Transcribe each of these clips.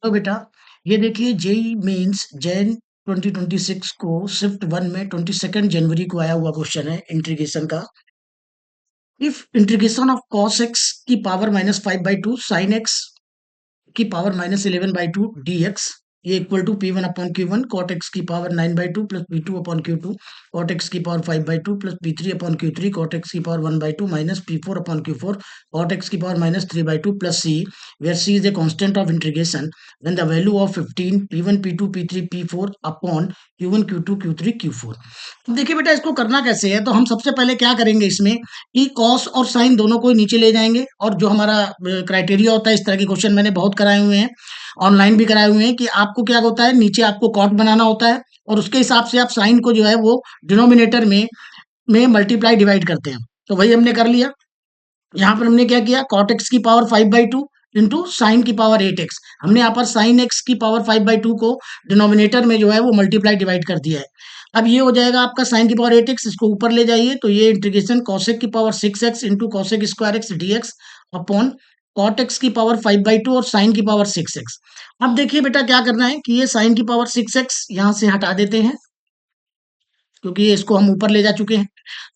तो बेटा ये देखिए जेई मेंस जैन 2026 को शिफ्ट वन में 22 जनवरी को आया हुआ क्वेश्चन है इंटीग्रेशन का। If integration of cos x की पावर -5/2 साइन एक्स की पावर -11/2 dx ये equal to P1 upon Q1 cot x की power 9/2 plus P2 upon Q2 cot x की power 5/2 plus P3 upon Q3 cot x की power 1/2 minus P4 upon Q4 cot x की power -3/2 plus C where C is a constant of integration when the value of 15 P1 P2 P3 P4 upon Q1 Q2 Q3 Q4। अब देखिए बेटा इसको करना कैसे है, तो हम सबसे पहले क्या करेंगे इसमें कि कॉस और साइन दोनों को नीचे ले जाएंगे और जो हमारा क्राइटेरिया होता है, इस तरह के क्वेश्चन मैंने बहुत कराए हुए हैं, ऑनलाइन भी कराए हुए हैं, कि आपको क्या होता है नीचे आपको कॉट बनाना होता है और उसके हिसाब से आप साइन को जो है वो डिनोमिनेटर में मल्टीप्लाई डिवाइड करते हैं। तो वही हमने कर लिया। यहाँ पर हमने क्या किया, कॉट एक्स की पावर 5/2 इंटू साइन की पावर 8x। हमने यहाँ पर साइन एक्स की पावर 5/2 को डिनोमिनेटर में जो है वो मल्टीप्लाई डिवाइड कर दिया है। अब ये हो जाएगा आपका साइन की पावर 8x, इसको ऊपर ले जाइए तो ये इंटीग्रेशन कॉसेक की power 6x into cosec square x dx upon cot x की पावर 5/2 और साइन की पावर 6x। अब देखिए बेटा क्या करना है कि ये साइन की पावर 6x यहाँ से हटा देते हैं क्योंकि ये इसको हम ऊपर ले जा चुके हैं।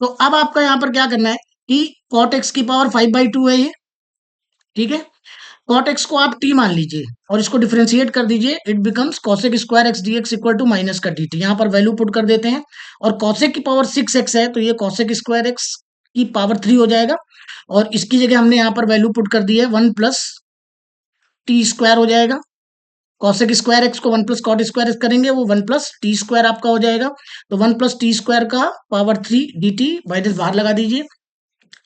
तो अब आपका यहाँ पर क्या करना है कि कॉट एक्स की पावर 5/2 है ये, ठीक है। कॉट एक्स को आप टी मान लीजिए और इसको डिफरेंशिएट कर दीजिए, it becomes cosec square x dx equal to minus का dt। यहाँ पर वैल्यू पुट कर देते हैं और कॉसेक की पावर 6x है तो ये कॉसेक स्क्वायर एक्स की पावर 3 हो जाएगा और इसकी जगह हमने यहाँ पर वैल्यू पुट कर दी है 1 प्लस टी स्क्वायर हो जाएगा। कॉसेक स्क्वायर एक्स को 1 प्लस कॉट स्क्वायर एक्स करेंगे वो 1 प्लस टी स्क्वायर आपका हो जाएगा। तो 1 प्लस टी स्क्वायर का पावर 3 dt माइनस बाहर लगा दीजिए।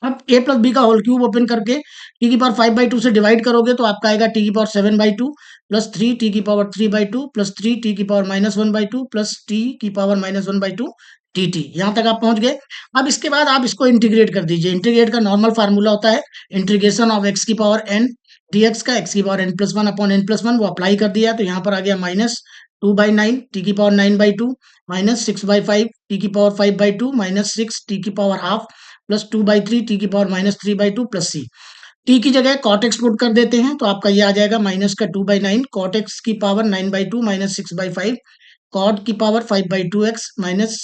अब ए प्लस बी का होल क्यूब ओपन करके टी की पावर 5/2 से डिवाइड करोगे तो आपका आएगा टी की पावर 7/2 प्लस 3 टी की पावर 3/2 प्लस 3 टी की पावर -1/2 प्लस टी की पावर -1/2 टी टी। यहाँ तक आप पहुंच गए। अब इसके बाद आप इसको इंटीग्रेट कर दीजिए। इंटीग्रेट का नॉर्मल फार्मूला होता है इंटीग्रेशन ऑफ एक्स की पावर एन dx का, एक्स की पावर n+1 अपॉन n+1 वो अप्लाई कर दिया तो यहाँ पर आ गया -2/9 टी की पावर 9/2 -6/5 टी की पावर 5/2 -6 टी की पावर हाफ प्लस 2/3 टी की पावर -3/2 प्लस सी। टी की जगह कॉट एक्स पुट कर देते हैं तो आपका ये आ जाएगा माइनस का 2/9 कॉट एक्स की पावर 9/2 -6/5 कॉट की पावर 5/2 एक्स माइनस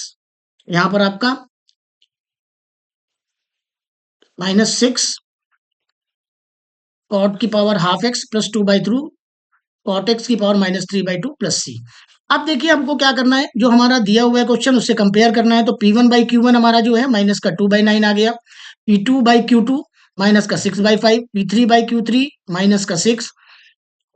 यहाँ पर आपका -6 कॉट की power half x plus 2/3 cot x की पावर -3/2 प्लस सी। अब देखिए हमको क्या करना है, जो हमारा दिया हुआ है क्वेश्चन उससे कंपेयर करना है। तो P1/Q1 हमारा जो है माइनस का 2/9 आ गया, P2/Q2 माइनस का 6/5, P3/Q3 माइनस का 6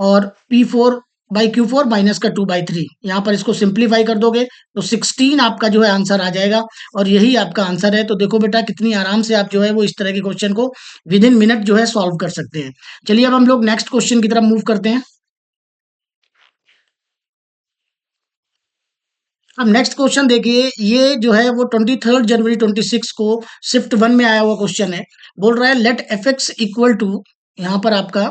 और P4/Q4 माइनस का 2/3। यहाँ पर इसको सिंप्लीफाई कर दोगे तो 16 आपका जो है आंसर आ जाएगा और यही आपका आंसर है। तो देखो बेटा कितनी आराम से आप जो है वो इस तरह के क्वेश्चन को विद इन मिनट जो है सॉल्व कर सकते हैं। चलिए अब हम लोग नेक्स्ट क्वेश्चन की तरफ मूव करते हैं। अब नेक्स्ट क्वेश्चन देखिए, ये जो है वो 23 जनवरी 26 को शिफ्ट वन में आया हुआ क्वेश्चन है। बोल रहा है let f x equal to, यहाँ पर आपका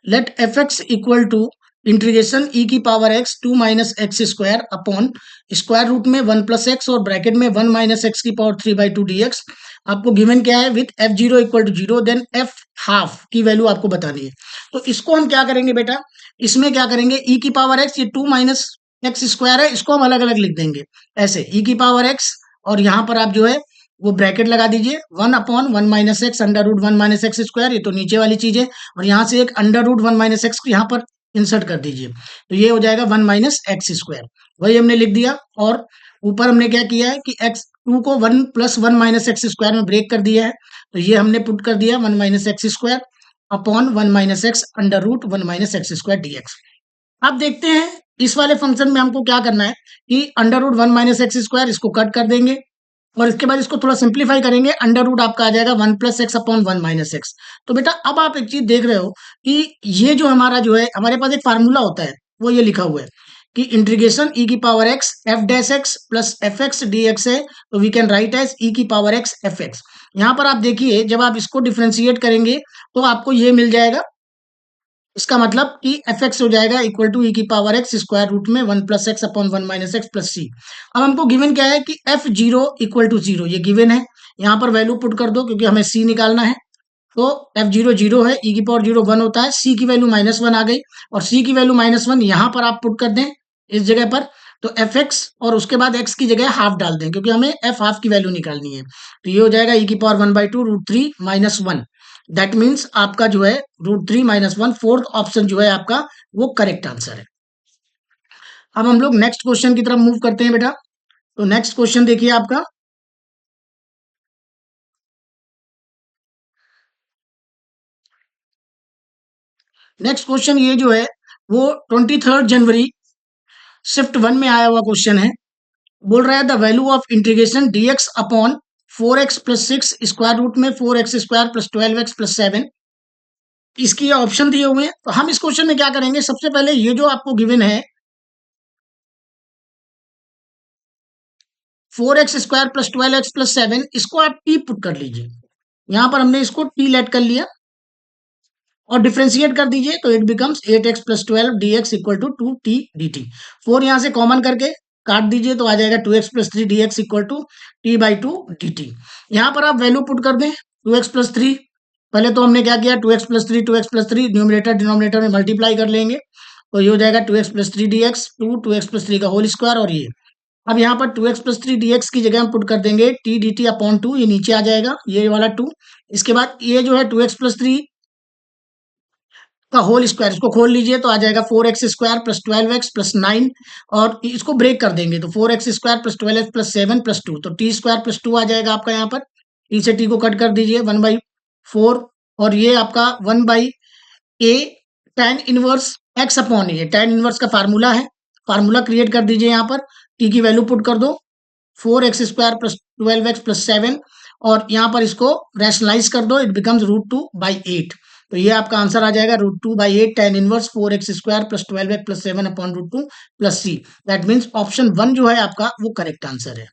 let f x equal to integration e की power x 2 minus x square upon square root में 1 प्लस एक्स और ब्रैकेट में 1 माइनस एक्स की पावर 3/2 dx। आपको गिवन क्या है, with f zero equal to zero then f half की value आपको बतानी है। तो इसको हम क्या करेंगे बेटा, इसमें क्या करेंगे ई की पावर एक्स, ये 2 माइनस एक्स स्क्वायर है, इसको हम अलग अलग लिख देंगे ऐसे ई की पावर एक्स और यहाँ पर आप जो है वो ब्रैकेट लगा दीजिए 1/1 minus x under root 1 minus x square, ये तो नीचे वाली चीज है और यहाँ से एक अंडर रूट 1 माइनस एक्स को यहाँ पर इंसर्ट कर दीजिए तो ये हो जाएगा 1 माइनस एक्स स्क्वायर। वही हमने लिख दिया और ऊपर हमने क्या किया है कि एक्स टू को 1 प्लस 1 माइनस एक्स स्क्वायर में ब्रेक कर दिया है तो ये हमने पुट कर दिया 1 minus x square upon 1 minus x under root 1 minus x square dx। अब देखते हैं इस वाले फंक्शन में हमको क्या करना है कि under root 1 minus x square इसको कट कर देंगे और इसके बाद इसको थोड़ा सिंप्लीफाई करेंगे, अंडर रूट आपका आ जाएगा 1 plus x upon 1 minus x. तो बेटा अब आप एक चीज देख रहे हो कि ये जो हमारा जो है हमारे पास एक फार्मूला होता है वो ये लिखा हुआ है कि इंटीग्रेशन ई की power x F dash x plus F x d x है तो वी कैन राइट एज ई की पावर एक्स एफ एक्स। यहाँ पर आप देखिए जब आप इसको डिफ्रेंशिएट करेंगे तो आपको ये मिल जाएगा, इसका मतलब कि एफ एक्स हो जाएगा इक्वल टू ई की पावर एक्स स्क्वायर रूट में 1 plus x upon 1 minus x plus सी। अब हमको गिवन क्या है कि f zero equal to zero, ये गिवन है। यहाँ पर वैल्यू पुट कर दो क्योंकि हमें सी निकालना है तो एफ जीरो जीरो है, ई की पावर जीरो वन होता है, सी की वैल्यू माइनस वन आ गई, और सी की वैल्यू माइनस वन यहाँ पर आप पुट कर दें इस जगह पर, तो एफ एक्स और उसके बाद एक्स की जगह हाफ डाल दें, क्योंकि हमें एफ हाफ की वैल्यू निकालनी है। तो ये हो जाएगा ई की power one by two root three minus one. That means आपका जो है root three minus one, fourth option जो है आपका वो करेक्ट आंसर है। अब हम लोग नेक्स्ट क्वेश्चन की तरफ मूव करते हैं बेटा। तो नेक्स्ट क्वेश्चन देखिए आपका, नेक्स्ट क्वेश्चन ये जो है वो 23 जनवरी शिफ्ट वन में आया हुआ क्वेश्चन है। बोल रहा है the value of integration dx upon 4x plus six square root में 4x square plus 12x plus seven, इसकी ऑप्शन दिए हुए हैं। तो हम इस क्वेश्चन में क्या करेंगे, सबसे पहले ये जो आपको गिवन है 4x square plus 12x plus seven, इसको आप टी पुट कर लीजिए। यहां पर हमने इसको टी लेट कर लिया और डिफ्रेंशिएट कर दीजिए, तो it becomes 8x plus twelve D X equal to two T D T. Four यहाँ से कॉमन करके काट दीजिए, तो आ जाएगा 2x plus three D X equal to T by two D T. यहाँ पर आप वैल्यू पुट कर दें 2x प्लस थ्री, पहले तो हमने क्या किया 2x plus three numerator denominator में मल्टीप्लाई कर लेंगे, तो ये हो जाएगा 2x plus three D X two X plus three का होल स्क्वायर, और ये अब यहाँ पर 2x plus three D x की जगह हम पुट कर देंगे T D T upon two, ये नीचे आ जाएगा ये वाला टू। इसके बाद ये जो है 2x प्लस थ्री का होल स्क्वायर, इसको खोल लीजिए तो आ जाएगा 4x square plus 12x plus nine, और इसको ब्रेक कर देंगे तो 4x square plus 12x plus seven plus two, तो टी स्क्वायर प्लस टू आ जाएगा आपका। यहाँ पर टी से टी को कट कर दीजिए, वन बाई फोर, और ये आपका one by A tan inverse x upon A, tan inverse का फार्मूला है, फार्मूला क्रिएट कर दीजिए। यहाँ पर टी की वैल्यू पुट कर दो 4x square plus 12x plus seven, और यहाँ पर इसको रैशनलाइज कर दो, it becomes root two by eight. तो ये आपका आंसर आ जाएगा root two by eight tan inverse 4x square plus 12x plus seven upon root two plus C. That means option one जो है आपका वो करेक्ट आंसर है।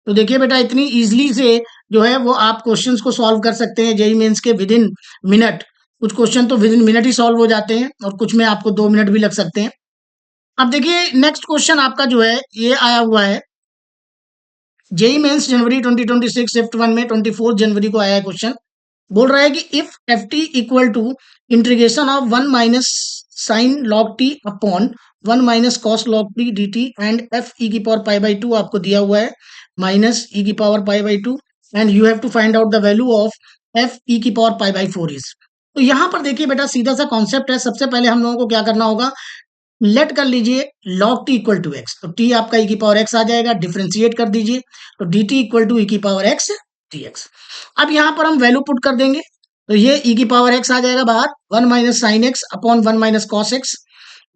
तो देखिए बेटा, इतनी इजीली से जो है वो आप क्वेश्चंस को सॉल्व कर सकते हैं जेई मेंस के विद इन मिनट। कुछ क्वेश्चन तो with in minute he solve हो जाते हैं, और कुछ में आपको 2 मिनट भी लग सकते हैं। अब देखिए नेक्स्ट क्वेश्चन आपका जो है ये आया हुआ है जेई मेंस जनवरी 2026 शिफ्ट वन में 24 जनवरी को आया है क्वेश्चन। बोल रहा है कि if F T equal to integration of one minus sine log T upon one minus cos log T D T and F ई की पावर पाई बाई टू आपको दिया हुआ है माइनस ई की power pi by two, and you have to find out the value of f ई की power pi by four is. तो यहाँ पर देखिए बेटा, सीधा सा कॉन्सेप्ट है। सबसे पहले हम लोगों को क्या करना होगा, लेट कर लीजिए log t equal to X, तो t आपका e की पावर x आ जाएगा, डिफ्रेंशिएट कर दीजिए तो dt इक्वल टू e की पावर x dx। अब यहाँ पर हम वैल्यू पुट कर देंगे, तो ये e की पावर x आ जाएगा बाहर, one minus sine X upon one minus cos X.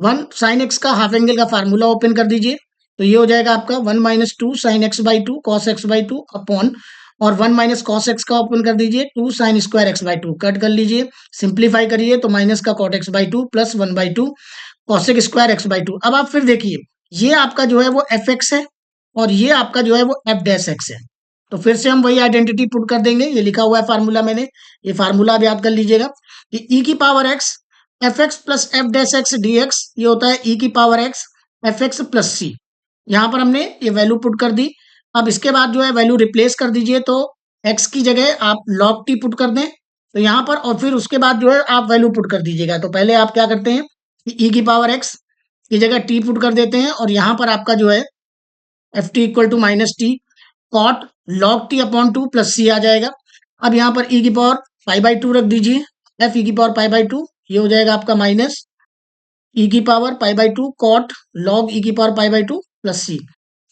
One sine X का हाफ एंगल का फार्मूला ओपन कर दीजिए, तो ये हो जाएगा आपका one minus two sine X by two cos X by two upon, और वन माइनस कॉस एक्स का ओपन कर दीजिए two sine square X by two, cut कर लीजिए, सिंप्लीफाई करिए तो माइनस का cot X by two plus one by to cosec square X by to. अब आप फिर देखिए, ये आपका जो है वो एफ एक्स है, और ये आपका जो है वो एफ डैश एक्स है। तो फिर से हम वही आइडेंटिटी पुट कर देंगे, ये लिखा हुआ है फार्मूला मैंने, ये फार्मूला भी याद कर लीजिएगा कि ई की power x f x plus f dash x d x, ये होता है ई की power x f x plus c. यहाँ पर हमने ये वैल्यू पुट कर दी। अब इसके बाद जो है वैल्यू रिप्लेस कर दीजिए, तो एक्स की जगह आप लॉग टी पुट कर दें, तो यहाँ पर, और फिर उसके बाद जो है आप वैल्यू पुट कर दीजिएगा। तो पहले आप क्या करते हैं, ई की पावर एक्स की जगह टी पुट कर देते हैं, और यहाँ पर आपका जो है f T equal to minus t cot log T upon two plus c आ जाएगा। अब यहाँ पर ई की पावर पाई बाई टू रख दीजिए, एफ ई की पावर पाई बाई टू, ये हो जाएगा आपका माइनस ई की power pi by two cot log e की power pi by two plus c.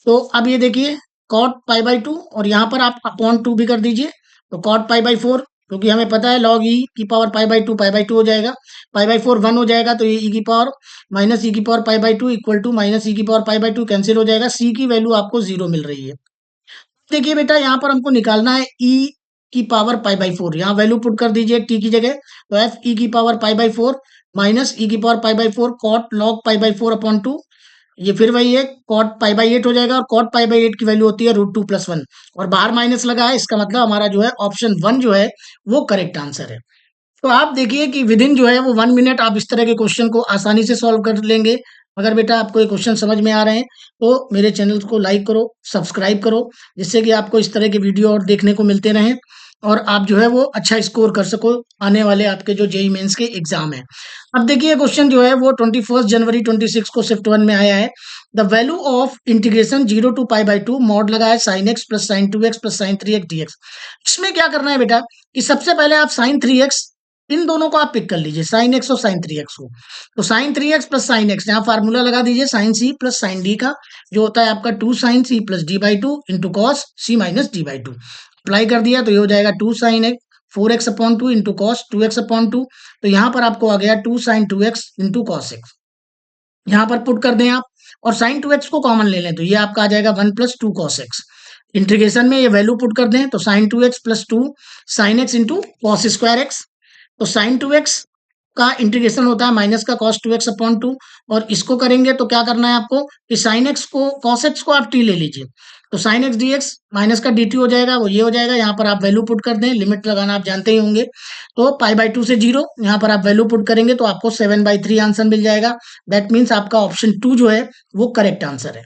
तो अब ये देखिए कॉट पाई बाई टू, और यहाँ पर आप अपॉन टू भी कर दीजिए, तो कॉट पाई बाई फोर, क्योंकि हमें पता है लॉग ई की पावर पाई बाई टू हो जाएगा, पाई बाई फोर वन हो जाएगा, तो ये ई की पावर माइनस ई की power pi by two equal to minus e की power pi by two cancel हो जाएगा, सी की वैल्यू आपको जीरो मिल रही है। देखिए बेटा, यहाँ पर हमको निकालना है ई की पावर पाई बाई फोर, यहाँ वैल्यू पुट कर दीजिए टी की जगह, तो एफ ई की power pi by four minus e की power pi by four cot log pi by four upon two, ये फिर वही है कॉट पाई बाई एट हो जाएगा, और कॉट पाई बाई एट की वैल्यू होती है रूट टू प्लस वन, और बाहर माइनस लगा है, इसका मतलब हमारा जो है ऑप्शन वन जो है वो करेक्ट आंसर है। तो आप देखिए कि विद इन जो है वो 1 मिनट आप इस तरह के क्वेश्चन को आसानी से सॉल्व कर लेंगे। अगर बेटा आपको ये क्वेश्चन समझ में आ रहे हैं तो मेरे चैनल को लाइक करो, सब्सक्राइब करो, जिससे कि आपको इस तरह के वीडियो और देखने को मिलते रहें। और आप जो है वो अच्छा स्कोर कर सको आने वाले आपके जो जेई मेंस के एग्जाम है। अब देखिए क्वेश्चन जो है वो 21 जनवरी 26 को शिफ्ट वन में आया है। The value of integration 0 to π/2 mod लगा है sine x plus sine 2x प्लस साइन 3x dx। इसमें क्या करना है बेटा कि सबसे पहले आप साइन 3x इन दोनों को आप पिक कर लीजिए, साइन एक्स और साइन 3x को। तो sine 3x plus sine X यहाँ फार्मूला लगा दीजिए sine C plus sine D का, जो होता है आपका 2 sin c plus d/2 into cos c minus d/2। Apply कर दिया तो ये हो जाएगा 2 sin x 4x/2 into cos 2x/2। तो यहाँ पर आपको आ गया 2 sin 2x into cos x. यहाँ पर पुट कर दें आप और साइन 2x को कॉमन ले लें तो ये आपका आ जाएगा 1 + 2 cos x। इंटीग्रेशन में ये वैल्यू पुट कर दें तो sine 2x plus 2 sin x into cos square X. तो साइन 2x का इंटीग्रेशन होता है माइनस का कॉस 2x/2, और इसको करेंगे तो क्या करना है आपको कि साइन एक्स को कॉस एक्स को आप टी ले लीजिए, तो sine x d x minus का डी टी हो जाएगा, वो ये हो जाएगा। यहाँ पर आप वैल्यू पुट कर दें, लिमिट लगाना आप जानते ही होंगे। तो π/2 से 0, यहाँ पर आप वैल्यू पुट करेंगे तो आपको 7/3 आंसर मिल जाएगा। दैट मीन्स आपका ऑप्शन 2 जो है वो करेक्ट आंसर है।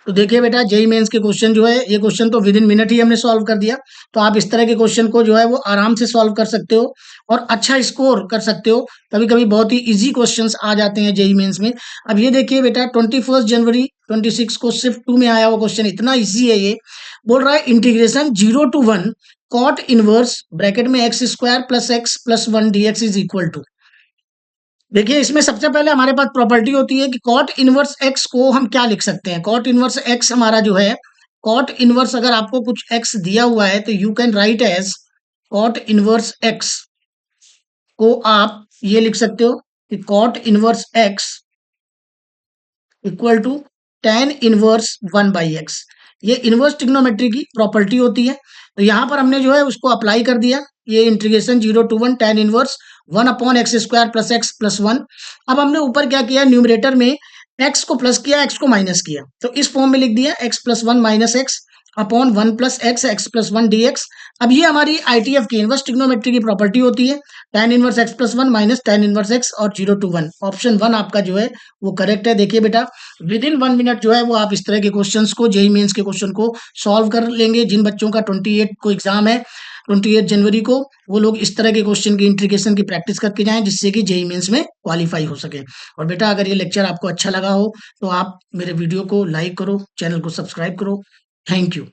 तो देखिए बेटा जेई मेंस के क्वेश्चन जो है, ये क्वेश्चन तो विद इन मिनट ही हमने सॉल्व कर दिया। तो आप इस तरह के क्वेश्चन को जो है वो आराम से सॉल्व कर सकते हो और अच्छा स्कोर कर सकते हो। कभी कभी बहुत ही इजी क्वेश्चंस आ जाते हैं जेई मेंस में। अब ये देखिए बेटा 21 जनवरी 26 को शिफ्ट 2 में आया हुआ क्वेश्चन इतना इजी है। ये बोल रहा है integration 0 to 1 cot inverse bracket में x² plus x plus 1 dx is equal to. देखिए इसमें सबसे पहले हमारे पास प्रॉपर्टी होती है कि कॉट इनवर्स एक्स को हम क्या लिख सकते हैं। कॉट इनवर्स एक्स हमारा जो है, कॉट इनवर्स अगर आपको कुछ एक्स दिया हुआ है तो you can write as cot inverse X को आप ये लिख सकते हो कि cot inverse X equal to tan inverse 1/x। ये इनवर्स ट्रिग्नोमेट्री की प्रॉपर्टी होती है। तो यहाँ पर हमने जो है उसको अप्लाई कर दिया। ये integration 0 to 1 tan inverse 1/x² plus x plus 1। अब हमने ऊपर क्या किया, न्यूमरेटर में एक्स को प्लस किया, एक्स को माइनस किया, तो इस फॉर्म में लिख दिया x plus 1 minus x upon 1 + x plus 1 dx। अब ये हमारी आईटीएफ की इनवर्स ट्रिग्नोमेट्री की प्रॉपर्टी होती है, tan inverse x plus 1 minus tan inverse x और 0 to 1। ऑप्शन 1 आपका जो है वो करेक्ट है। देखिए बेटा विद इन 1 मिनट जो है वो आप इस तरह के क्वेश्चंस को, जेई मेंस के क्वेश्चन को सॉल्व कर लेंगे। जिन बच्चों का 28 को एग्जाम है, 28 जनवरी को, वो लोग इस तरह के क्वेश्चन की इंट्रीगेशन की प्रैक्टिस करके जाएं जिससे कि जेई मेंस में क्वालिफाई हो सके। और बेटा अगर ये लेक्चर आपको अच्छा लगा हो तो आप मेरे वीडियो को लाइक करो, चैनल को सब्सक्राइब करो। Thank you.